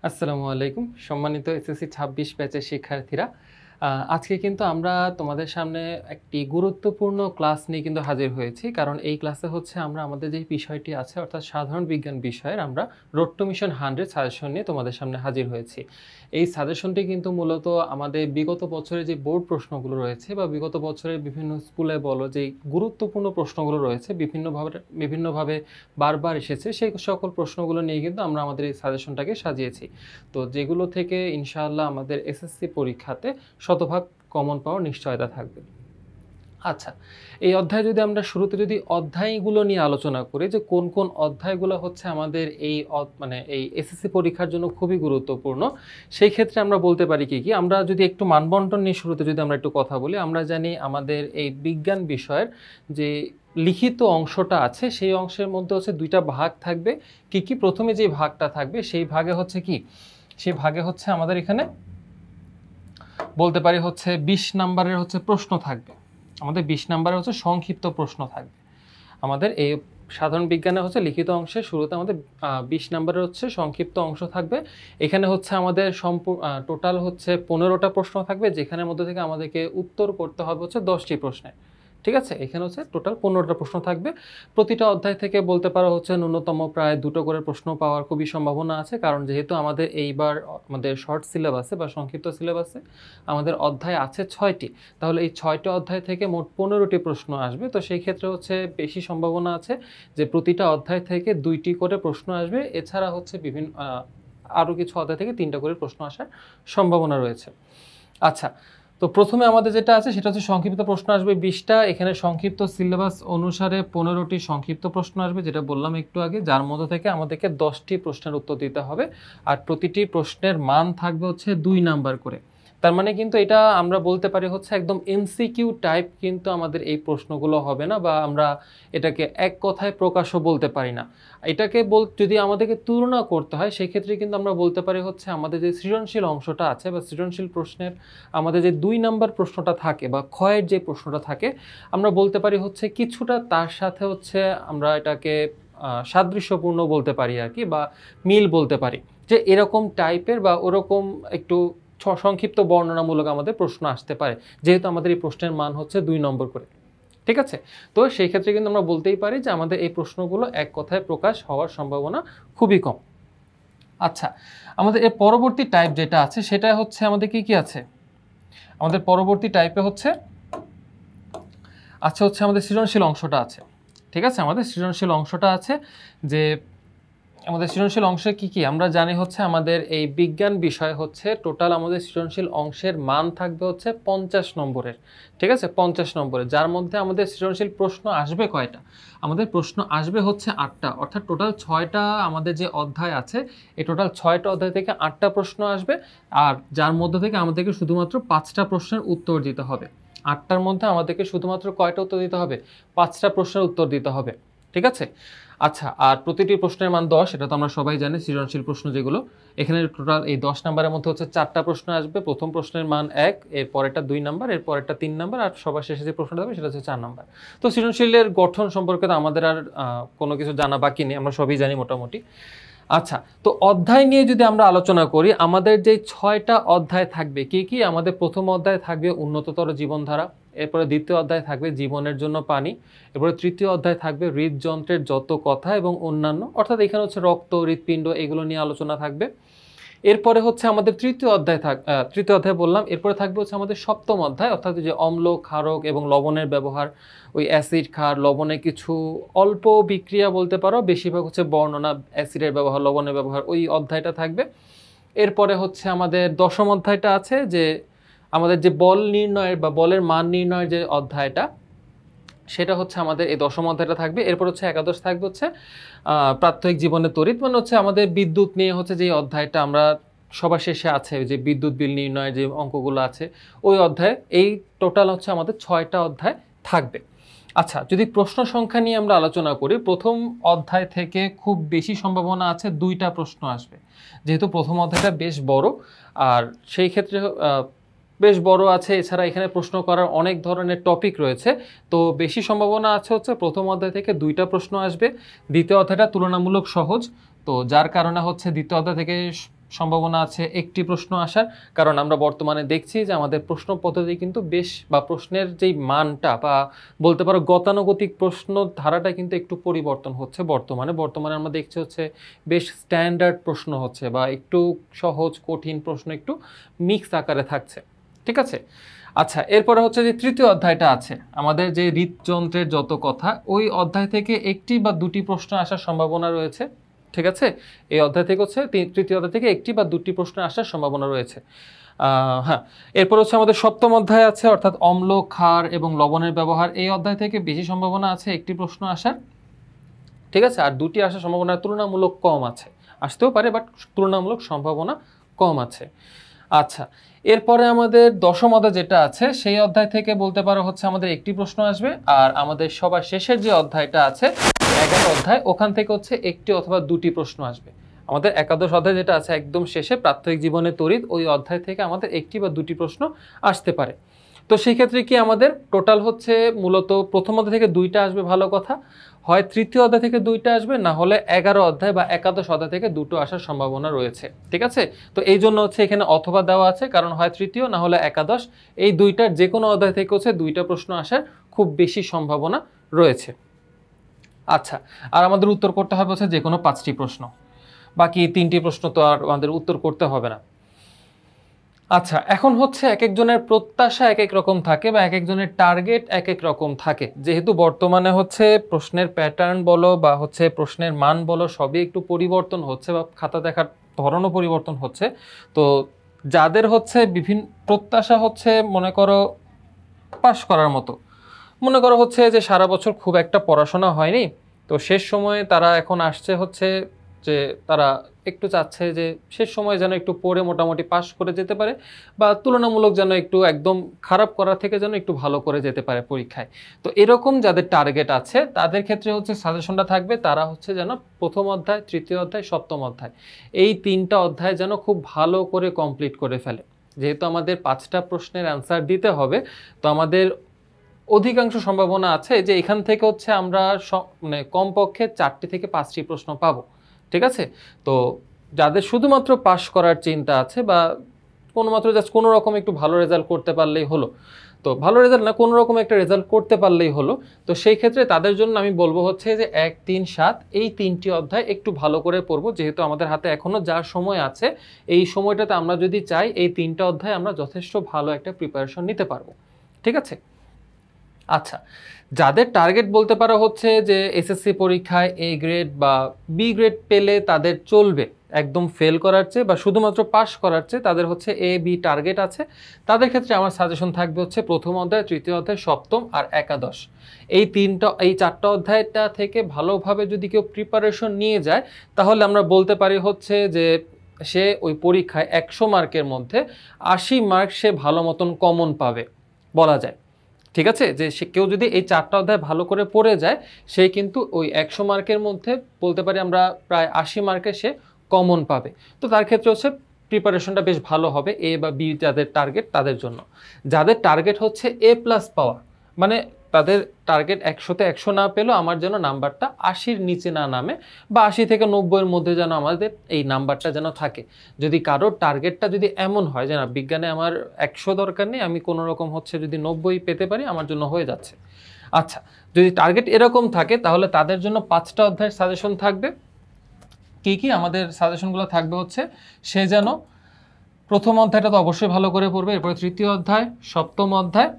আসসালামু আলাইকুম সম্মানিত এসএসসি ২৬ ব্যাচের শিক্ষার্থীরা। আজকে কিন্তু আমরা তোমাদের সামনে একটি গুরুত্বপূর্ণ ক্লাস নিয়ে কিন্তু হাজির হয়েছি। কারণ এই ক্লাসে হচ্ছে আমরা আমাদের যে বিষয়টি আছে অর্থাৎ সাধারণ বিজ্ঞান বিষয়ের আমরা রোড টু মিশন 100 সাজেশন নিয়ে তোমাদের সামনে হাজির হয়েছি। এই সাজেশনটি কিন্তু মূলত আমাদের বিগত বছরের যে বোর্ড প্রশ্নগুলো রয়েছে বা বিগত বছরের বিভিন্ন স্কুলে বলো যে গুরুত্বপূর্ণ প্রশ্নগুলো রয়েছে বিভিন্নভাবে বারবার এসেছে সেই সকল প্রশ্নগুলো নিয়ে কিন্তু আমরা আমাদের এই সাজেশনটাকে সাজিয়েছি। তো যেগুলো থেকে ইনশাআল্লাহ আমাদের এসএসসি পরীক্ষাতে শতভাগ কমন পাওয়ার নিশ্চয়তা থাকবে। আচ্ছা, এই অধ্যায় যদি আমরা শুরুতে যদি অধ্যায়গুলো নিয়ে আলোচনা করি যে কোন কোন অধ্যায়গুলো হচ্ছে আমাদের এই এই এসএসসি পরীক্ষার জন্য খুবই গুরুত্বপূর্ণ, সেই ক্ষেত্রে আমরা বলতে পারি কি আমরা যদি একটু মানবন্টন নিয়ে শুরুতে যদি আমরা একটু কথা বলি, আমরা জানি আমাদের এই বিজ্ঞান বিষয়ের যে লিখিত অংশটা আছে সেই অংশের মধ্যে হচ্ছে দুইটা ভাগ থাকবে। কি প্রথমে যে ভাগটা থাকবে সেই ভাগে হচ্ছে সেই ভাগে হচ্ছে আমাদের এখানে বলতে পারি হচ্ছে 20 নাম্বারের হচ্ছে প্রশ্ন থাকবে। আমাদের 20 নাম্বারের হচ্ছে সংক্ষিপ্ত প্রশ্ন থাকবে। আমাদের এই সাধারণ বিজ্ঞানে হচ্ছে লিখিত অংশের শুরুতে আমাদের 20 নাম্বারের হচ্ছে সংক্ষিপ্ত অংশ থাকবে। এখানে হচ্ছে আমাদের টোটাল হচ্ছে 15টা প্রশ্ন থাকবে, যেখানের মধ্যে থেকে আমাদেরকে উত্তর করতে হবে হচ্ছে 10টি প্রশ্নের। ঠিক আছে, এখানে হচ্ছে টোটাল 15টা প্রশ্ন থাকবে। প্রতিটা অধ্যায় থেকে বলতে পারো হচ্ছে ন্যূনতম প্রায় 2টো করে প্রশ্ন পাওয়ার খুবই সম্ভাবনা আছে, কারণ যেহেতু আমাদের এইবার আমাদের শর্ট সিলেবাসে বা সংক্ষিপ্ত সিলেবাসে আমাদের অধ্যায় আছে 6টি, তাহলে এই 6টি অধ্যায় থেকে মোট 15টি প্রশ্ন আসবে। তো সেই ক্ষেত্রে হচ্ছে বেশি সম্ভাবনা আছে যে প্রতিটা অধ্যায় থেকে 2টি করে প্রশ্ন আসবে। এছাড়া হচ্ছে বিভিন্ন আরও কিছু অধ্যায় থেকে 3টা করে প্রশ্ন আসার সম্ভাবনা রয়েছে। আচ্ছা, তো প্রথমে আমাদের যেটা আছে সেটা হচ্ছে সংক্ষিপ্ত প্রশ্ন আসবে 20টা। এখানে সংক্ষিপ্ত সিলেবাস অনুসারে 15টি সংক্ষিপ্ত প্রশ্ন আসবে, যেটা বললাম একটু আগে, যার মধ্যে থেকে আমাদেরকে 10টি প্রশ্নের উত্তর দিতে হবে। আর প্রতিটি প্রশ্নের মান থাকবে হচ্ছে 2 নাম্বার করে। তার মানে কিন্তু এটা আমরা বলতে পারি হচ্ছে একদম এমসিকিউ টাইপ কিন্তু আমাদের এই প্রশ্নগুলো হবে না, বা আমরা এটাকে এক কথায় প্রকাশও বলতে পারি না। এটাকে যদি আমাদেরকে তুলনা করতে হয় সেক্ষেত্রে কিন্তু আমরা বলতে পারি হচ্ছে আমাদের যে সৃজনশীল অংশটা আছে বা সৃজনশীল প্রশ্নের আমাদের যে 2 নাম্বার প্রশ্নটা থাকে বা ক্ষয়ের যে প্রশ্নটা থাকে, আমরা বলতে পারি হচ্ছে কিছুটা তার সাথে হচ্ছে আমরা এটাকে সাদৃশ্যপূর্ণ বলতে পারি আর কি, বা মিল বলতে পারি যে এরকম টাইপের বা ওরকম একটু সংক্ষিপ্ত বর্ণনামূলক আমাদের প্রশ্ন আসতে পারে, যেহেতু আমাদের এই প্রশ্নের মান হচ্ছে 2 নম্বর করে। ঠিক আছে, তো সেই ক্ষেত্রে কিন্তু আমরা বলতেই পারি যে আমাদের এই প্রশ্নগুলো এক কথায় প্রকাশ হওয়ার সম্ভাবনা খুবই কম। আচ্ছা, আমাদের এর পরবর্তী টাইপ যেটা আছে সেটা হচ্ছে আমাদের কি আছে, আমাদের পরবর্তী টাইপে হচ্ছে হচ্ছে আমাদের সৃজনশীল অংশটা আছে। ঠিক আছে, আমাদের সৃজনশীল অংশটা আছে যে আমাদের সৃজনশীল অংশে কি আমরা জানি হচ্ছে আমাদের এই বিজ্ঞান বিষয় হচ্ছে টোটাল আমাদের সৃজনশীল অংশের মান থাকবে হচ্ছে 50 নম্বরের। ঠিক আছে, 50 নম্বরের, যার মধ্যে আমাদের সৃজনশীল প্রশ্ন আসবে কয়টা, আমাদের প্রশ্ন আসবে হচ্ছে 8টা, অর্থাৎ টোটাল 6টা আমাদের যে অধ্যায় আছে এই টোটাল 6টা অধ্যায় থেকে 8টা প্রশ্ন আসবে। আর যার মধ্যে থেকে আমাদেরকে শুধুমাত্র 5টা প্রশ্নের উত্তর দিতে হবে। 8টার মধ্যে আমাদেরকে শুধুমাত্র কয়টা উত্তর দিতে হবে, 5টা প্রশ্নের উত্তর দিতে হবে। ঠিক আছে, আচ্ছা, আর প্রতিটি প্রশ্নের মান 10, এটা তো আমরা সবাই জানি। সৃজনশীল প্রশ্ন যেগুলো, এখানে টোটাল এই 10 নাম্বারের মধ্যে হচ্ছে 4টা প্রশ্ন আসবে। প্রথম প্রশ্নের মান 1, এর পরেরটা 2 নাম্বার, এর পরেরটা 3 নাম্বার, আর সবার শেষে যে প্রশ্নটা হবে সেটা হচ্ছে 4 নাম্বার। তো সৃজনশীলের গঠন সম্পর্কে তো আমাদের আর কোনো কিছু জানা বাকি নেই, আমরা সবই জানি মোটামুটি। আচ্ছা, তো অধ্যায় নিয়ে যদি আমরা আলোচনা করি, আমাদের যে 6টা অধ্যায় থাকবে কি আমাদের প্রথম অধ্যায় থাকবে উন্নততর জীবনধারা, এরপরে দ্বিতীয় অধ্যায় থাকবে জীবনের জন্য পানি, এরপরে তৃতীয় অধ্যায় থাকবে হৃদযন্ত্রের যত কথা এবং অন্যান্য, অর্থাৎ এখানে হচ্ছে রক্ত, হৃৎপিণ্ড, এগুলো নিয়ে আলোচনা থাকবে। এরপরে হচ্ছে আমাদের তৃতীয় অধ্যায় বললাম, এরপরে থাকবে হচ্ছে আমাদের সপ্তম অধ্যায়, অর্থাৎ যে অম্ল, ক্ষারক এবং লবণের ব্যবহার, ওই অ্যাসিড, ক্ষার, লবণের কিছু অল্প বিক্রিয়া বলতে পারো, বেশিরভাগ হচ্ছে বর্ণনা, অ্যাসিডের ব্যবহার, লবণের ব্যবহার, ওই অধ্যায়টা থাকবে। এরপরে হচ্ছে আমাদের দশম অধ্যায়টা আছে যে আমাদের যে বল নির্ণয়ের বা বলের মান নির্ণয়ের যে অধ্যায়টা, সেটা হচ্ছে আমাদের এই দশম অধ্যায়টা থাকবে। এরপর হচ্ছে একাদশ থাকবে হচ্ছে প্রাত্যহিক জীবনের তড়িৎ, মানে হচ্ছে আমাদের বিদ্যুৎ নিয়ে হচ্ছে যে অধ্যায়টা আমরা সবার শেষে আছে, যে বিদ্যুৎ বিল নির্ণয়ের যে অঙ্কগুলো আছে ওই অধ্যায়। এই টোটাল হচ্ছে আমাদের 6টা অধ্যায় থাকবে। আচ্ছা, যদি প্রশ্ন সংখ্যা নিয়ে আমরা আলোচনা করি, প্রথম অধ্যায় থেকে খুব বেশি সম্ভাবনা আছে 2টা প্রশ্ন আসবে, যেহেতু প্রথম অধ্যায়টা বেশ বড়। আর সেই ক্ষেত্রে বেশ বড় আছে, এছাড়া এখানে প্রশ্ন করার অনেক ধরনের টপিক রয়েছে, তো বেশি সম্ভাবনা আছে হচ্ছে প্রথম অধ্যায় থেকে 2টা প্রশ্ন আসবে। দ্বিতীয় অধ্যায়টা তুলনামূলক সহজ, তো যার কারণে হচ্ছে দ্বিতীয় অধ্যায় থেকে সম্ভাবনা আছে একটি প্রশ্ন আসার, কারণ আমরা বর্তমানে দেখছি যে আমাদের প্রশ্ন পদ্ধতি কিন্তু বেশ, বা প্রশ্নের যেই মানটা বা বলতে পারো গতানুগতিক প্রশ্ন ধারাটা কিন্তু একটু পরিবর্তন হচ্ছে বর্তমানে আমরা দেখছি হচ্ছে বেশ স্ট্যান্ডার্ড প্রশ্ন হচ্ছে, বা একটু সহজ কঠিন প্রশ্ন একটু মিক্স আকারে থাকছে। ঠিক আছে, আচ্ছা এরপরে হচ্ছে যে তৃতীয় অধ্যায়টা আছে আমাদের, যে হৃদযন্ত্রের যত কথা, ওই অধ্যায় থেকে একটি বা দুটি প্রশ্ন আসার সম্ভাবনা রয়েছে। ঠিক আছে, এই অধ্যায় থেকে হচ্ছে তৃতীয় অধ্যায় থেকে একটি বা দুটি প্রশ্ন আসার সম্ভাবনা রয়েছে। হ্যাঁ, এরপর হচ্ছে আমাদের সপ্তম অধ্যায় আছে, অর্থাৎ অম্ল, ক্ষার এবং লবণের ব্যবহার। এই অধ্যায় থেকে বেশি সম্ভাবনা আছে একটি প্রশ্ন আসার। ঠিক আছে, আর দুটি আসার সম্ভাবনা তুলনামূলক কম আছে, আসতেও পারে বাট তুলনামূলক সম্ভাবনা কম আছে। আচ্ছা, এরপরে আমাদের দশম অধ্যায় যেটা আছে, সেই অধ্যায় থেকে বলতে পারো হচ্ছে আমাদের একটি প্রশ্ন আসবে, আর আমাদের সবার শেষের যে অধ্যায়টা আছে 11 অধ্যায়, ওখান থেকে হচ্ছে একটি অথবা দুটি প্রশ্ন আসবে। আমাদের একাদশ অধ্যায় যেটা আছে একদম শেষে, প্রাত্যহিক জীবনে তড়িৎ, ওই অধ্যায় থেকে আমাদের একটি বা দুটি প্রশ্ন আসতে পারে। তো সেই ক্ষেত্রে কি আমাদের টোটাল হচ্ছে মূলত প্রথম অধ্যায় থেকে দুইটা আসবে, ভালো কথা, হয় তৃতীয় অধ্যায় থেকে দুইটা আসবে, না হলে 11 অধ্যায় বা একাদশ অধ্যায় থেকে দুটো আসার সম্ভাবনা রয়েছে। ঠিক আছে, তো এই জন্য হচ্ছে এখানে অথবা দেওয়া আছে, কারণ হয় তৃতীয় না হলে একাদশ, এই দুইটার যে কোনো অধ্যায় থেকে হচ্ছে দুইটা প্রশ্ন আসার খুব বেশি সম্ভাবনা রয়েছে। আচ্ছা, আর আমাদের উত্তর করতে হবে হচ্ছে যে কোনো 5টি প্রশ্ন, বাকি 3টি প্রশ্ন তো আর আমাদের উত্তর করতে হবে না। আচ্ছা, এখন হচ্ছে এক একজনের প্রত্যাশা এক এক রকম থাকে, বা এক একজনের টার্গেট এক এক রকম থাকে। যেহেতু বর্তমানে হচ্ছে প্রশ্নের প্যাটার্ন বলো বা হচ্ছে প্রশ্নের মান বলো সবই একটু পরিবর্তন হচ্ছে, বা খাতা দেখার ধরনও পরিবর্তন হচ্ছে, তো যাদের হচ্ছে বিভিন্ন প্রত্যাশা হচ্ছে মনে করো পাশ করার মতো, মনে করো হচ্ছে যে সারা বছর খুব একটা পড়াশোনা হয়নি, তো শেষ সময়ে তারা এখন আসছে হচ্ছে যে তারা একটু চাচ্ছে যে শেষ সময় যেন একটু পড়ে মোটামুটি পাস করে যেতে পারে, বা তুলনামূলক যেন একটু একদম খারাপ করা থেকে যেন একটু ভালো করে যেতে পারে পরীক্ষায়। তো এরকম যাদের টার্গেট আছে তাদের ক্ষেত্রে হচ্ছে সাজেশনটা থাকবে, তারা হচ্ছে যেন প্রথম অধ্যায়, তৃতীয় অধ্যায়, সপ্তম অধ্যায়, এই 3টা অধ্যায় যেন খুব ভালো করে কমপ্লিট করে ফেলে। যেহেতু আমাদের 5টা প্রশ্নের অ্যান্সার দিতে হবে, তো আমাদের অধিকাংশ সম্ভাবনা আছে যে এখান থেকে হচ্ছে আমরা মানে কমপক্ষে 4টি থেকে 5টি প্রশ্ন পাবো। ঠিক আছে, তো যাদের শুধুমাত্র পাস করার চিন্তা আছে, বা কোনোমাত্র জাস্ট কোনো রকম একটু ভালো রেজাল্ট করতে পারলেই হলো, তো ভালো রেজাল্ট না, কোনো রকম একটা রেজাল্ট করতে পারলেই হলো, তো সেই ক্ষেত্রে তাদের জন্য আমি বলবো হচ্ছে যে 1, 3, 7 এই 3টি অধ্যায় একটু ভালো করে পড়বো। যেহেতু আমাদের হাতে এখনো যা সময় আছে, এই সময়টাতে আমরা যদি চাই এই 3টা অধ্যায় আমরা যথেষ্ট ভালো একটা প্রিপারেশন নিতে পারবো। ঠিক আছে, আচ্ছা, যাদের টার্গেট বলতে পারো হচ্ছে যে এসএসসি পরীক্ষায় এ গ্রেড বা বি গ্রেড পেলে তাদের চলবে, একদম ফেল করার চেয়ে বা শুধুমাত্র পাস করার চেয়ে তাদের হচ্ছে এ বি টার্গেট আছে, তাদের ক্ষেত্রে আমার সাজেশন থাকবে হচ্ছে প্রথম অধ্যায়, তৃতীয় অধ্যায়, সপ্তম আর একাদশ, এই 4টা অধ্যায়টা থেকে ভালোভাবে যদি কেউ প্রিপারেশন নিয়ে যায়, তাহলে আমরা বলতে পারি হচ্ছে যে সে ওই পরীক্ষায় 100 মার্কের মধ্যে 80 মার্ক সে ভালো মতন কমন পাবে বলা যায়। ঠিক আছে, যে সে কেউ যদি এই 4টা অধ্যায় ভালো করে পড়ে যায়, সে কিন্তু ওই 100 মার্কের মধ্যে বলতে পারি আমরা প্রায় 80 মার্কে সে কমন পাবে। তো তার ক্ষেত্রে হচ্ছে প্রিপারেশনটা বেশ ভালো হবে এ বা বি যাদের টার্গেট তাদের জন্য। যাদের টার্গেট হচ্ছে এ প্লাস পাওয়া, মানে তাদের টার্গেট 100তে 100 না পেলেও আমার যেন নাম্বারটা 80-র নিচে না নামে, বা 80 থেকে 90-এর মধ্যে যেন আমাদের এই নাম্বারটা যেন থাকে। যদি কারোর টার্গেটটা যদি এমন হয় যে না, বিজ্ঞানে আমার 100 দরকার নেই, আমি কোনো রকম হচ্ছে যদি 90 পেতে পারি আমার জন্য হয়ে যাচ্ছে। আচ্ছা, যদি টার্গেট এরকম থাকে তাহলে তাদের জন্য 5টা অধ্যায়ের সাজেশন থাকবে। কি কি আমাদের সাজেশনগুলো থাকবে হচ্ছে, সে যেন প্রথম অধ্যায়টা তো অবশ্যই ভালো করে পড়বে, এরপরে তৃতীয় অধ্যায়, সপ্তম অধ্যায়,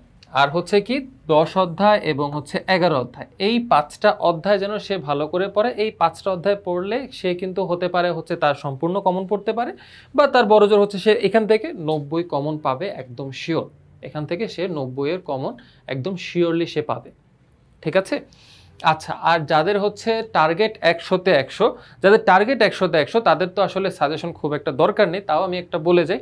আর হচ্ছে কি 10 অধ্যায় এবং হচ্ছে 11 অধ্যায়, এই 5টা অধ্যায় যেন সে ভালো করে পড়ে। এই 5টা অধ্যায় পড়লে সে কিন্তু হতে পারে হচ্ছে তার সম্পূর্ণ কমন পড়তে পারে, বা তার বড়জোর হচ্ছে সে এখান থেকে 90 কমন পাবে, একদম শিওর। এখান থেকে সে 90-এর কমন একদম শিওরলি সে পাবে। ঠিক আছে, আচ্ছা, আর যাদের হচ্ছে টার্গেট 100তে 100, যাদের টার্গেট 100তে 100 তাদের তো আসলে সাজেশন খুব একটা দরকার নেই, তাও আমি একটা বলে যাই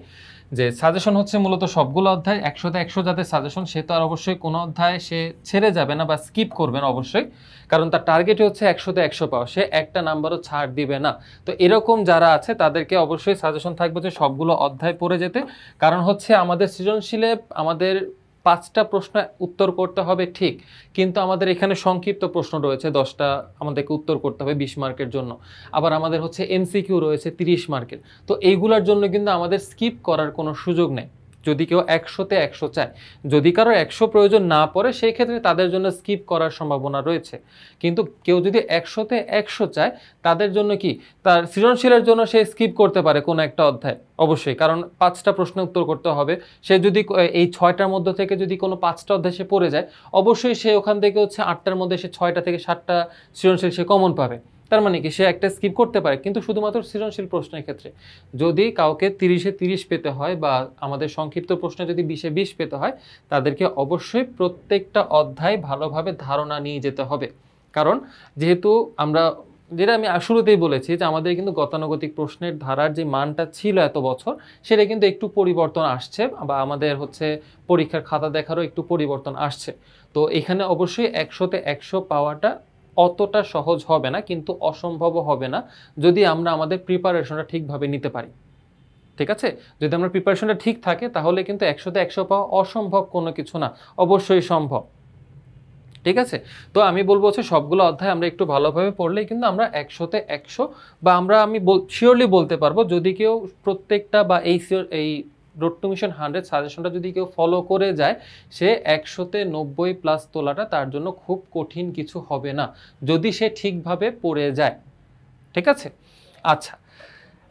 যে সাজেশন হচ্ছে মূলত সবগুলো অধ্যায় 100তে 100 যাদের সাজেশন, সে তো আর অবশ্যই কোনো অধ্যায় সে ছেড়ে যাবে না বা স্কিপ করবে না অবশ্যই, কারণ তার টার্গেটই হচ্ছে 100তে 100 পাওয়া, সে একটা নাম্বারও ছাড় দিবে না। তো এরকম যারা আছে তাদেরকে অবশ্যই সাজেশন থাকবে যে সবগুলো অধ্যায় পড়ে যেতে, কারণ হচ্ছে আমাদের সৃজনশীলে আমাদের 5টা প্রশ্ন উত্তর করতে হবে ঠিক, কিন্তু আমাদের এখানে সংক্ষিপ্ত প্রশ্ন রয়েছে 10টা, আমাদেরকে উত্তর করতে হবে 20 মার্কের জন্য। আবার আমাদের হচ্ছে এমসিকিউ রয়েছে 30 মার্কের। তো এইগুলোর জন্য কিন্তু আমাদের স্কিপ করার কোনো সুযোগ নেই। যদি কেউ 100তে 100 চায়, যদি কারো 100 প্রয়োজন না পড়ে, সেই ক্ষেত্রে তাদের জন্য স্কিপ করার সম্ভাবনা রয়েছে। কিন্তু কেউ যদি 100তে 100 চায়, তাদের জন্য কি, তার সৃজনশীলের জন্য সে স্কিপ করতে পারে কোনো একটা অধ্যায় অবশ্যই, কারণ 5টা প্রশ্ন উত্তর করতে হবে। সে যদি এই 6টার মধ্যে থেকে যদি কোনো 5টা অধ্যায় সে পড়ে যায়, অবশ্যই সে ওখান থেকে হচ্ছে 8টার মধ্যে সে 6টা থেকে 7টা সৃজনশীল সে কমন পাবে। তার মানে কি, সে একটা স্কিপ করতে পারে, কিন্তু শুধুমাত্র সৃজনশীল প্রশ্নের ক্ষেত্রে। যদি কাউকে 30-এ 30 পেতে হয়, বা আমাদের সংক্ষিপ্ত প্রশ্নে যদি 20-এ 20 পেতে হয়, তাদেরকে অবশ্যই প্রত্যেকটা অধ্যায় ভালোভাবে ধারণা নিয়ে যেতে হবে। কারণ যেহেতু আমরা, যেটা আমি শুরুতেই বলেছি, যে আমাদের কিন্তু গতানুগতিক প্রশ্নের ধারার যে মানটা ছিল এত বছর, সেটা কিন্তু একটু পরিবর্তন আসছে, বা আমাদের হচ্ছে পরীক্ষার খাতা দেখারও একটু পরিবর্তন আসছে। তো এখানে অবশ্যই 100তে 100 পাওয়াটা অতটা সহজ হবে না, কিন্তু অসম্ভবও হবে না, যদি আমরা আমাদের প্রিপারেশনটা ঠিকভাবে নিতে পারি। ঠিক আছে, যদি আমরা প্রিপারেশনটা ঠিক থাকে, তাহলে কিন্তু 100তে 100 পাওয়া অসম্ভব কোনো কিছু না, অবশ্যই সম্ভব। ঠিক আছে, তো আমি বলবো হচ্ছে সবগুলো অধ্যায় আমরা একটু ভালোভাবে পড়লেই কিন্তু আমরা 100তে 100, বা আমি শিওরলি বলতে পারবো, যদি কেউ প্রত্যেকটা বা এই রোড টু মিশন 100 সাজেশনটা যদি কেউ ফলো করে যায়, সে 100তে 90+ তোলাটা তার জন্য খুব কঠিন কিছু হবে না, যদি সে ঠিকভাবে পড়ে যায়। ঠিক আছে, আচ্ছা,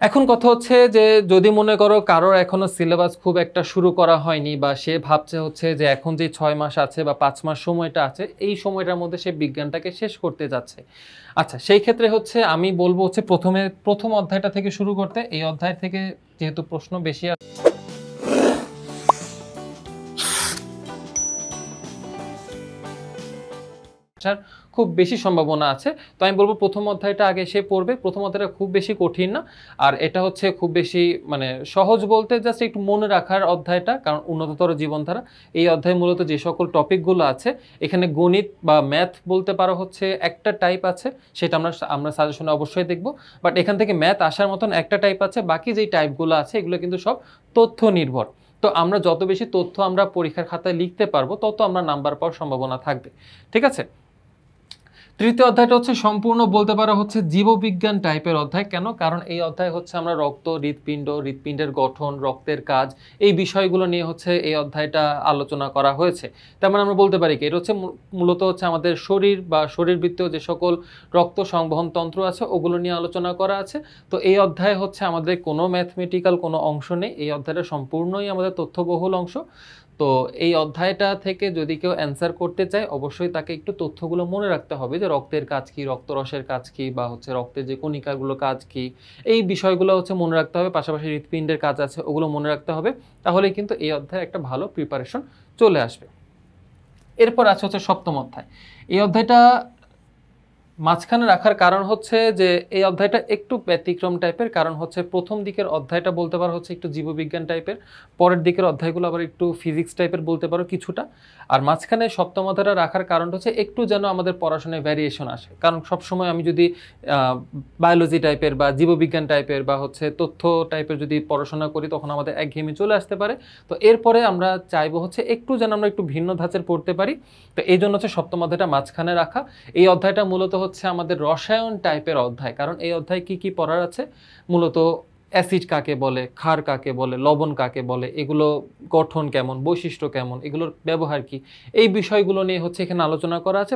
এখন কথা হচ্ছে যে যদি মনে করো কারোর এখনো সিলেবাস খুব একটা শুরু করা হয়নি, বা সে ভাবছে হচ্ছে যে এখন যে 6 মাস আছে বা 5 মাস সময়টা আছে, এই সময়টার মধ্যে সে বিজ্ঞানটাকে শেষ করতে যাচ্ছে। আচ্ছা, সেই ক্ষেত্রে হচ্ছে আমি বলবো হচ্ছে প্রথম অধ্যায়টা থেকে শুরু করতে। এই অধ্যায় থেকে যেহেতু প্রশ্ন বেশি খুব বেশি সম্ভাবনা আছে, তো আমি বলবো প্রথম অধ্যায়টা আগে সে পড়বে। প্রথম অধ্যায়টা খুব বেশি কঠিন না, আর এটা হচ্ছে খুব বেশি সহজ বলতে জাস্ট একটু মনে রাখার অধ্যায়টা, কারণ উন্নততর জীবনধারা এই অধ্যায় মূলত যে সকল টপিকগুলো আছে, এখানে গণিত বা ম্যাথ বলতে পারো হচ্ছে একটা টাইপ আছে, সেটা আমরা সাজেশনে অবশ্যই দেখব। বাট এখান থেকে ম্যাথ আসার মতন একটা টাইপ আছে, বাকি যেই টাইপগুলো আছে এগুলো কিন্তু সব তথ্য নির্ভর। তো আমরা যত বেশি তথ্য আমরা পরীক্ষার খাতায় লিখতে পারবো, তত আমরা নাম্বার পাওয়ার সম্ভাবনা থাকবে। ঠিক আছে, তৃতীয় অধ্যায়টা হচ্ছে সম্পূর্ণ বলতে পারো হচ্ছে জীববিজ্ঞান টাইপের অধ্যায়। কেন? কারণ এই অধ্যায় হচ্ছে আমরা রক্ত, হৃৎপিণ্ডের গঠন, রক্তের কাজ, এই বিষয়গুলো নিয়ে হচ্ছে এই অধ্যায়টা আলোচনা করা হয়েছে। তার মানে আমরা বলতে পারি কি, এটা হচ্ছে মূলত হচ্ছে আমাদের শরীর বা শরীরবৃত্তীয় যে সকল রক্ত সংবহন তন্ত্র আছে, ওগুলো নিয়ে আলোচনা করা আছে। তো এই অধ্যায়ে হচ্ছে আমাদের কোনো ম্যাথমেটিক্যাল কোনো অংশ নেই, এই অধ্যায়টা সম্পূর্ণই আমাদের তথ্যবহুল অংশ। তো এই অধ্যায়টা থেকে যদি কেউ অ্যান্সার করতে চায়, অবশ্যই তাকে একটু তথ্যগুলো মনে রাখতে হবে, যে রক্তের কাজ কি, রক্তরসের কাজ কি, বা হচ্ছে রক্তের যে কণিকাগুলো কাজ কি, এই বিষয়গুলো হচ্ছে মনে রাখতে হবে। পাশাপাশি হৃৎপিণ্ডের কাজ আছে, ওগুলো মনে রাখতে হবে, তাহলে কিন্তু এই অধ্যায়ে একটা ভালো প্রিপারেশন চলে আসবে। এরপর আছে হচ্ছে সপ্তম অধ্যায়। এই অধ্যায়টা মাঝখানে রাখার কারণ হচ্ছে যে এই অধ্যায়টা একটু ব্যতিক্রম টাইপের, কারণ হচ্ছে প্রথম দিকের অধ্যায়টা বলতে পারো হচ্ছে একটু জীববিজ্ঞান টাইপের, পরের দিকের অধ্যায়গুলো আবার একটু ফিজিক্স টাইপের বলতে পারো কিছুটা। আর মাঝখানে সপ্তম অধ্যায়টা রাখার কারণ হচ্ছে একটু যেন আমাদের পড়াশোনায় ভ্যারিয়েশন আসে, কারণ সবসময় আমি যদি বায়োলজি টাইপের বা জীববিজ্ঞান টাইপের বা হচ্ছে তথ্য টাইপের যদি পড়াশোনা করি, তখন আমাদের একঘেয়েমি চলে আসতে পারে। তো এরপরে আমরা চাইবো হচ্ছে একটু যেন আমরা একটু ভিন্ন ধাঁচের পড়তে পারি, তো এই জন্য হচ্ছে সপ্তম অধ্যায়টা মাঝখানে রাখা। এই অধ্যায়টা মূলত হচ্ছে আমাদের রসায়ন টাইপের অধ্যায়, কারণ এই অধ্যায় কি কি পড়ার আছে, মূলত অ্যাসিড কাকে বলে, ক্ষার কাকে বলে, লবণ কাকে বলে, এগুলো গঠন কেমন, বৈশিষ্ট্য কেমন, এগুলোর ব্যবহার কি, এই বিষয়গুলো নিয়ে হচ্ছে এখানে আলোচনা করা আছে।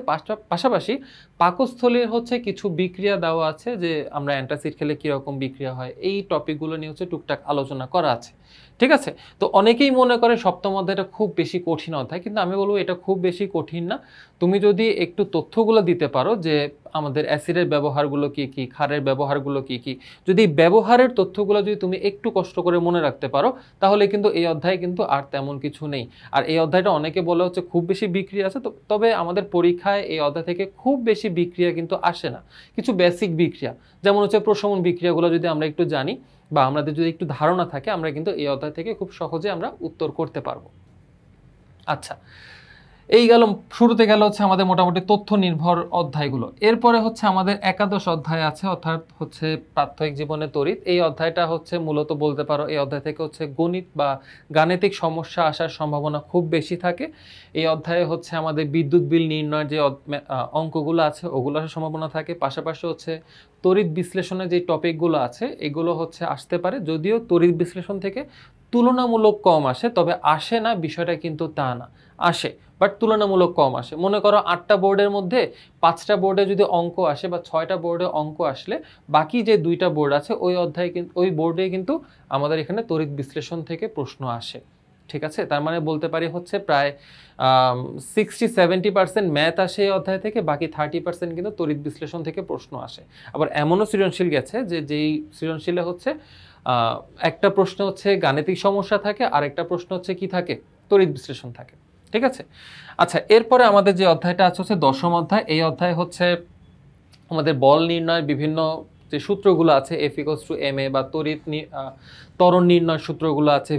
পাশাপাশি পাকস্থলীর হচ্ছে কিছু বিক্রিয়া দেওয়া আছে, যে আমরা অ্যান্টাসিড খেলে কীরকম বিক্রিয়া হয়, এই টপিকগুলো নিয়ে হচ্ছে টুকটাক আলোচনা করা আছে। ঠিক আছে, তো অনেকেই মনে করে সপ্তম অধ্যায়টা খুব বেশি কঠিন অধ্যায়, কিন্তু আমি বলবো এটা খুব বেশি কঠিন না। তুমি যদি একটু তথ্যগুলো দিতে পারো, যে আমাদের অ্যাসিডের ব্যবহারগুলো কী কী, ক্ষারের ব্যবহারগুলো কী কী, যদি ব্যবহারের তথ্যগুলো যদি তুমি একটু কষ্ট করে মনে রাখতে পারো, তাহলে কিন্তু এই অধ্যায়ে কিন্তু আর তেমন কিছু নেই। আর এই অধ্যায়টা অনেকে বলে হচ্ছে খুব বেশি বিক্রিয়া আছে, তবে আমাদের পরীক্ষায় এই অধ্যায় থেকে খুব বেশি বিক্রিয়া কিন্তু আসে না। কিছু বেসিক বিক্রিয়া, যেমন হচ্ছে প্রশমন বিক্রিয়াগুলো যদি আমরা একটু জানি, বা আমাদের যদি একটু ধারণা থাকে, আমরা কিন্তু এই অধ্যায় থেকে খুব সহজে আমরা উত্তর করতে পারবো। আচ্ছা, এই গেল শুরুতে গেল হচ্ছে আমাদের মোটামুটি তথ্য নির্ভর অধ্যায়গুলো। এরপরে হচ্ছে আমাদের একাদশ অধ্যায় আছে, অর্থাৎ হচ্ছে প্রাত্যহিক জীবনে তড়িৎ। এই অধ্যায়টা হচ্ছে মূলত বলতে পারো এই অধ্যায় থেকে হচ্ছে গণিত বা গাণিতিক সমস্যা আসার সম্ভাবনা খুব বেশি থাকে। এই অধ্যায়ে হচ্ছে আমাদের বিদ্যুৎ বিল নির্ণয়ের যে অঙ্কগুলো আছে ওগুলো আসার সম্ভাবনা থাকে। পাশাপাশি হচ্ছে তড়িৎ বিশ্লেষণের যে টপিকগুলো আছে এগুলো হচ্ছে আসতে পারে, যদিও তড়িৎ বিশ্লেষণ থেকে তুলনামূলক কম আসে, তবে আসে না বিষয়টা কিন্তু তা না, আসে বাট তুলনামূলক কম আসে। মনে করো 8টা বোর্ডের মধ্যে 5টা বোর্ডে যদি অঙ্ক আসে বা 6টা বোর্ডে অঙ্ক আসলে বাকি যে 2টা বোর্ড আছে ওই অধ্যায়ে কিন্তু ওই বোর্ডে কিন্তু আমাদের এখানে তড়িৎ বিশ্লেষণ থেকে প্রশ্ন আসে। ঠিক আছে, তার মানে বলতে পারি হচ্ছে প্রায় 60-70% ম্যাথ আসে এই অধ্যায় থেকে, বাকি 30% কিন্তু তড়িৎ বিশ্লেষণ থেকে প্রশ্ন আসে। আবার এমনও সৃজনশীল গেছে যে যেই সৃজনশীলে হচ্ছে একটা প্রশ্ন হচ্ছে গাণিতিক সমস্যা থাকে আর একটা প্রশ্ন হচ্ছে কি থাকে, তড়িৎ বিশ্লেষণ থাকে। ঠিক আছে, আচ্ছা এরপরে আমাদের যে অধ্যায়টা আছে হচ্ছে দশম অধ্যায়। এই অধ্যায় হচ্ছে আমাদের বল নির্ণয়ের বিভিন্ন যে সূত্রগুলো আছে, F=ma বা ত্বরণ নির্ণয় সূত্রগুলো আছে,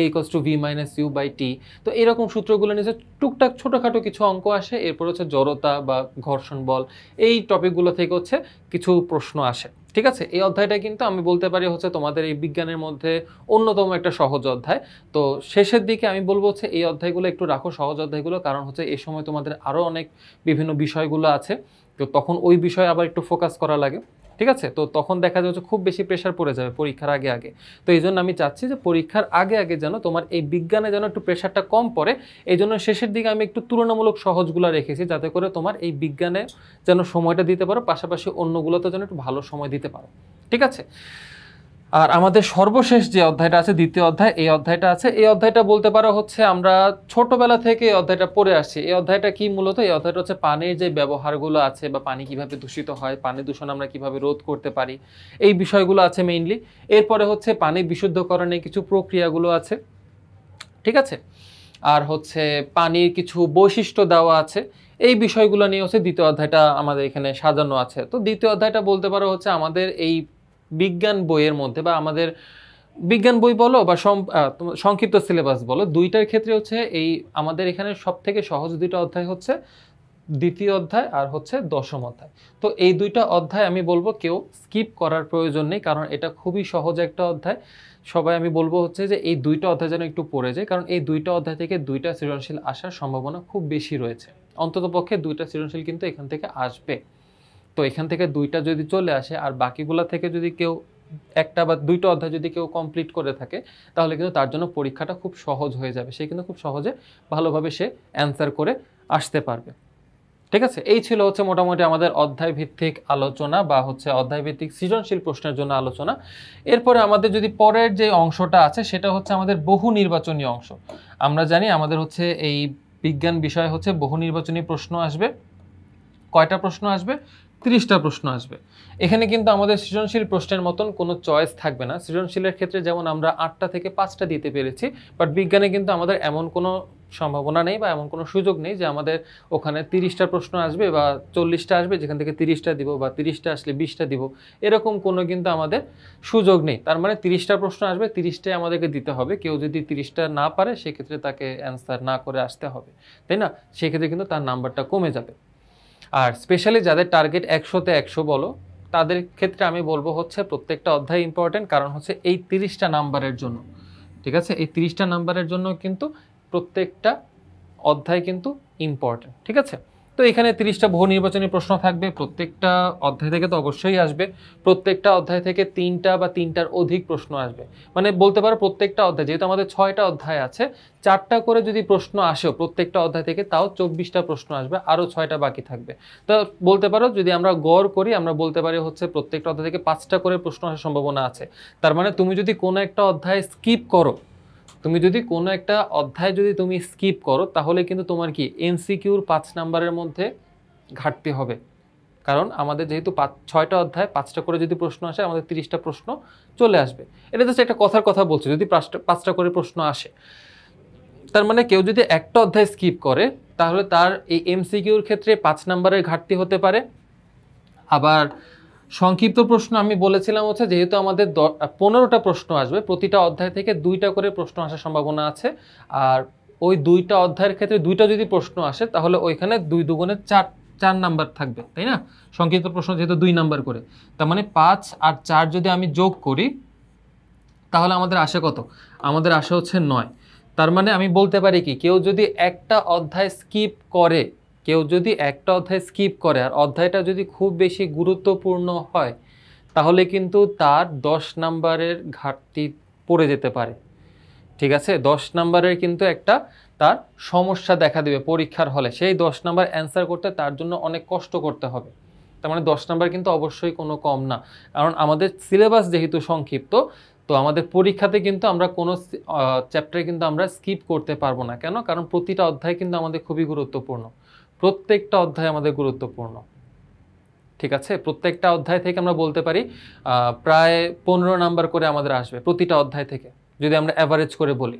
A=v-u/t। তো এরকম সূত্রগুলো নিচে টুকটাক ছোটোখাটো কিছু অঙ্ক আসে। এরপর হচ্ছে জড়তা বা ঘর্ষণ বল, এই টপিকগুলো থেকে হচ্ছে কিছু প্রশ্ন আসে। ঠিক আছে, এই অধ্যায়টা কিন্তু আমি বলতে পারি হচ্ছে তোমাদের এই বিজ্ঞানের মধ্যে অন্যতম একটা সহজ অধ্যায়। তো শেষের দিকে আমি বলবো হচ্ছে এই অধ্যায়গুলো একটু রাখো, সহজ অধ্যায়গুলো, কারণ হচ্ছে এই সময় তোমাদের আরও অনেক বিভিন্ন বিষয়গুলো আছে, তো তখন ওই বিষয়ে আবার একটু ফোকাস করা লাগে। ঠিক আছে, তো তখন দেখা যাচ্ছে খুব বেশি প্রেশার পড়ে যাবে পরীক্ষার আগে আগে। তো এই জন্য আমি চাচ্ছি যে পরীক্ষার আগে আগে যেন তোমার এই বিজ্ঞানে যেন একটু প্রেশারটা কম পড়ে। এই জন্য শেষের দিকে আমি একটু তুলনামূলক সহজগুলো রেখেছি, যাতে করে তোমার এই বিজ্ঞানে যেন সময়টা দিতে পারো, পাশাপাশি অন্যগুলোতে যেন একটু ভালো সময় দিতে পারো। ঠিক আছে, আর আমাদের সর্বশেষ যে অধ্যায়টা আছে, দ্বিতীয় অধ্যায়, এই অধ্যায়টা আছে। এই অধ্যায়টা বলতে পারো হচ্ছে আমরা ছোটবেলা থেকে এই অধ্যায়টা পড়ে আসছি। এই অধ্যায়টা কি মূলত, এই অধ্যায়টা হচ্ছে পানির যে ব্যবহারগুলো আছে বা পানি কিভাবে দূষিত হয়, পানি দূষণ আমরা কিভাবে রোধ করতে পারি, এই বিষয়গুলো আছে মেইনলি। এরপরে হচ্ছে পানি বিশুদ্ধকরণের কিছু প্রক্রিয়াগুলো আছে। ঠিক আছে, আর হচ্ছে পানির কিছু বৈশিষ্ট্য দেওয়া আছে। এই বিষয়গুলো নিয়ে হচ্ছে দ্বিতীয় অধ্যায়টা আমাদের এখানে সাজানো আছে। তো দ্বিতীয় অধ্যায়টা বলতে পারো হচ্ছে আমাদের এই বিজ্ঞান বইয়ের মধ্যে বা আমাদের বিজ্ঞান বই বলো বা সংক্ষিপ্ত সিলেবাস বলো, দুইটার ক্ষেত্রে হচ্ছে এই আমাদের এখানে সব থেকে সহজ দুইটা অধ্যায় হচ্ছে দ্বিতীয় অধ্যায় আর হচ্ছে দশম অধ্যায়। তো এই দুইটা অধ্যায় আমি বলবো কেউ স্কিপ করার প্রয়োজন নেই, কারণ এটা খুবই সহজ একটা অধ্যায়। সবাই আমি বলবো হচ্ছে যে এই দুইটা অধ্যায় যেন একটু পড়ে যায়, কারণ এই দুইটা অধ্যায় থেকে দুইটা সৃজনশীল আসার সম্ভাবনা খুব বেশি রয়েছে। অন্ততপক্ষে দুইটা সৃজনশীল কিন্তু এখান থেকে আসবে। তো এখান থেকে দুইটা যদি চলে আসে আর বাকিগুলা থেকে যদি কেউ একটা বা দুইটা অধ্যায় যদি কেউ কমপ্লিট করে থাকে, তাহলে কিন্তু তার জন্য পরীক্ষাটা খুব সহজ হয়ে যাবে। সে কিন্তু খুব সহজে ভালোভাবে সে অ্যান্সার করে আসতে পারবে। ঠিক আছে, এই ছিল হচ্ছে মোটামুটি আমাদের অধ্যায় ভিত্তিক আলোচনা বা হচ্ছে অধ্যায় ভিত্তিক সৃজনশীল প্রশ্নের জন্য আলোচনা। এরপরে আমাদের যদি পরের যে অংশটা আছে সেটা হচ্ছে আমাদের বহু নির্বাচনী অংশ। আমরা জানি আমাদের হচ্ছে এই বিজ্ঞান বিষয় হচ্ছে বহু নির্বাচনী প্রশ্ন আসবে। কয়টা প্রশ্ন আসবে? 30টা প্রশ্ন আসবে। এখানে কিন্তু আমাদের সৃজনশীল প্রশ্নের মতন কোনো চয়েস থাকবে না। সৃজনশীলের ক্ষেত্রে যেমন আমরা 8টা থেকে 5টা দিতে পেরেছি, বাট বিজ্ঞানে কিন্তু আমাদের এমন কোনো সম্ভাবনা নেই বা এমন কোনো সুযোগ নেই যে আমাদের ওখানে 30টা প্রশ্ন আসবে বা 40টা আসবে, যেখান থেকে 30টা দিব, বা 30টা আসলে 20টা দিব, এরকম কোনো কিন্তু আমাদের সুযোগ নেই। তার মানে 30টা প্রশ্ন আসবে, 30টাই আমাদেরকে দিতে হবে। কেউ যদি 30টা না পারে সেক্ষেত্রে তাকে অ্যান্সার না করে আসতে হবে, তাই না? সেক্ষেত্রে কিন্তু তার নাম্বারটা কমে যাবে। আর স্পেশালি যাদের টার্গেট 100তে 100 বলো, তাদের ক্ষেত্রে আমি বলবো হচ্ছে প্রত্যেকটা অধ্যায় ইম্পর্টেন্ট, কারণ হচ্ছে এই 30টা নাম্বারের জন্য। ঠিক আছে, এই 30টা নাম্বারের জন্য কিন্তু প্রত্যেকটা অধ্যায় কিন্তু ইম্পর্টেন্ট। ঠিক আছে, তো এখানে 30টা বহু নির্বাচনী প্রশ্ন থাকবে, প্রত্যেকটা অধ্যায় থেকে তো অবশ্যই আসবে। প্রত্যেকটা অধ্যায় থেকে 3টা বা 3টার অধিক প্রশ্ন আসবে। মানে বলতে পারো প্রত্যেকটা অধ্যায়, যেহেতু আমাদের 6টা অধ্যায় আছে, 4টা করে যদি প্রশ্ন আসেও প্রত্যেকটা অধ্যায় থেকে, তাও 24টা প্রশ্ন আসবে, আরও 6টা বাকি থাকবে। তো বলতে পারো যদি আমরা গড় করি, আমরা বলতে পারি হচ্ছে প্রত্যেকটা অধ্যায় থেকে 5টা করে প্রশ্ন আসার সম্ভাবনা আছে। তার মানে তুমি যদি কোনো একটা অধ্যায় স্কিপ করো, তুমি স্কিপ করো, তাহলে কিন্তু তোমার কি এমসিকিউর 5 নাম্বারের মধ্যে ঘাটতি হবে। কারণ আমাদের যেহেতু 6টা অধ্যায়, 5টা করে যদি প্রশ্ন আসে, আমাদের 30টা প্রশ্ন চলে আসবে। এটা জাস্ট একটা কথার কথা বলছে, যদি 5টা করে প্রশ্ন আসে, তার মানে কেউ যদি একটা অধ্যায় স্কিপ করে, তাহলে তার এই এমসিকিউর ক্ষেত্রে 5 নাম্বারের ঘাটতি হতে পারে। আবার সংক্ষিপ্ত প্রশ্ন আমি বলেছিলাম হচ্ছে যেহেতু আমাদের 15টা প্রশ্ন আসবে, প্রতিটা অধ্যায় থেকে 2টা করে প্রশ্ন আসার সম্ভাবনা আছে। আর ওই দুইটা অধ্যায়ের ক্ষেত্রে দুইটা যদি প্রশ্ন আসে তাহলে ওইখানে 2 দুগুণে 4 4 নাম্বার থাকবে, তাই না? সংক্ষিপ্ত প্রশ্ন যেহেতু 2 নাম্বার করে, তার মানে 5 আর 4 যদি আমি যোগ করি তাহলে আমাদের আসে কত? আমাদের আসে হচ্ছে 9। তার মানে আমি বলতে পারি কি, কেউ যদি একটা অধ্যায় স্কিপ করে, আর অধ্যায়টা যদি খুব বেশি গুরুত্বপূর্ণ হয় তাহলে কিন্তু তার 10 নাম্বারের ঘাটতি পড়ে যেতে পারে। ঠিক আছে, 10 নাম্বারের কিন্তু একটা তার সমস্যা দেখা দেবে পরীক্ষার হলে। সেই 10 নাম্বার অ্যান্সার করতে তার জন্য অনেক কষ্ট করতে হবে। তার মানে 10 নাম্বার কিন্তু অবশ্যই কোনো কম না, কারণ আমাদের সিলেবাস যেহেতু সংক্ষিপ্ত, তো আমাদের পরীক্ষাতে কিন্তু আমরা কোনো চ্যাপ্টারে কিন্তু আমরা স্কিপ করতে পারবো না। কেন? কারণ প্রতিটা অধ্যায় কিন্তু আমাদের খুবই গুরুত্বপূর্ণ, প্রত্যেকটা অধ্যায় আমাদের গুরুত্বপূর্ণ। ঠিক আছে, প্রত্যেকটা অধ্যায় থেকে আমরা বলতে পারি প্রায় 15 নাম্বার করে আমাদের আসবে প্রতিটা অধ্যায় থেকে, যদি আমরা অ্যাভারেজ করে বলি।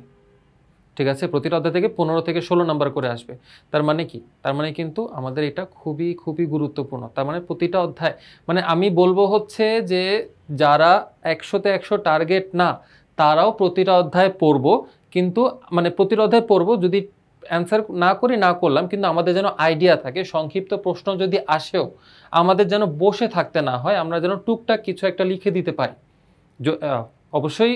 ঠিক আছে, প্রতিটা অধ্যায় থেকে 15 থেকে 16 নাম্বার করে আসবে। তার মানে কি? তার মানে কিন্তু আমাদের এটা খুবই খুবই গুরুত্বপূর্ণ। তার মানে প্রতিটা অধ্যায়, মানে আমি বলবো হচ্ছে যে যারা 100-তে 100 টার্গেট না, তারাও প্রতিটা অধ্যায় পড়বো, কিন্তু মানে প্রতিটা অধ্যায় পড়বো, যদি অ্যান্সার না করি না করলাম, কিন্তু আমাদের যেন আইডিয়া থাকে, সংক্ষিপ্ত প্রশ্ন যদি আসেও আমাদের যেন বসে থাকতে না হয়, আমরা যেন টুকটাক কিছু একটা লিখে দিতে পারি। অবশ্যই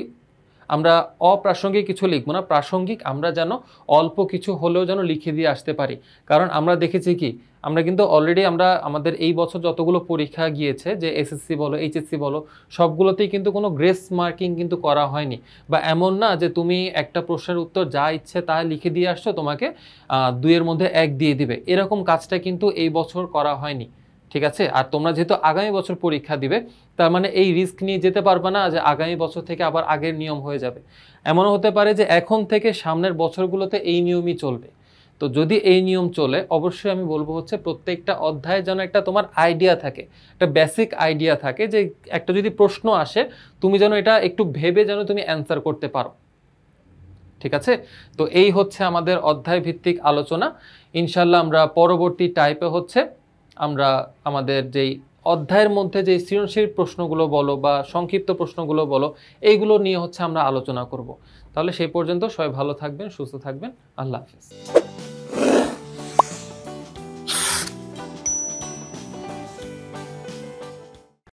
আমরা অপ্রাসঙ্গিক কিছু লিখবো না, প্রাসঙ্গিক আমরা যেন অল্প কিছু হলেও যেন লিখে দিয়ে আসতে পারি। কারণ আমরা দেখেছি কি, আমরা কিন্তু অলরেডি আমরা আমাদের এই বছর যতগুলো পরীক্ষা গিয়েছে, যে এসএসসি বলো এইচএসসি বলো, সবগুলোতেই কিন্তু কোনো গ্রেস মার্কিং কিন্তু করা হয়নি। বা এমন না যে তুমি একটা প্রশ্নের উত্তর যা ইচ্ছে তা লিখে দিয়ে আসছো, তোমাকে 2-এর মধ্যে 1 দিয়ে দিবে, এরকম কাজটা কিন্তু এই বছর করা হয়নি। ঠিক আছে, আর তোমরা যেহেতু আগামী বছর পরীক্ষা দিবে, তার মানে এই রিস্ক নিয়ে যেতে পারবে না যে আগামী বছর থেকে আবার আগের নিয়ম হয়ে যাবে। এমনও হতে পারে যে এখন থেকে সামনের বছরগুলোতে এই নিয়মই চলবে। তো যদি এই নিয়ম চলে, অবশ্যই আমি বলবো হচ্ছে প্রত্যেকটা অধ্যায়ে যেন একটা তোমার আইডিয়া থাকে, একটা বেসিক আইডিয়া থাকে, যে একটা যদি প্রশ্ন আসে তুমি যেন এটা একটু ভেবে যেন তুমি অ্যান্সার করতে পারো। ঠিক আছে, তো এই হচ্ছে আমাদের অধ্যায় ভিত্তিক আলোচনা। ইনশাল্লাহ আমরা পরবর্তী টাইপে হচ্ছে আমরা আমাদের যেই অধ্যায়ের মধ্যে যে সৃজনশীল প্রশ্নগুলো বলো বা সংক্ষিপ্ত প্রশ্নগুলো বলো, এইগুলো নিয়ে হচ্ছে আমরা আলোচনা করব। তাহলে সেই পর্যন্ত সবাই ভালো থাকবেন, সুস্থ থাকবেন। আল্লাহ হাফেজ।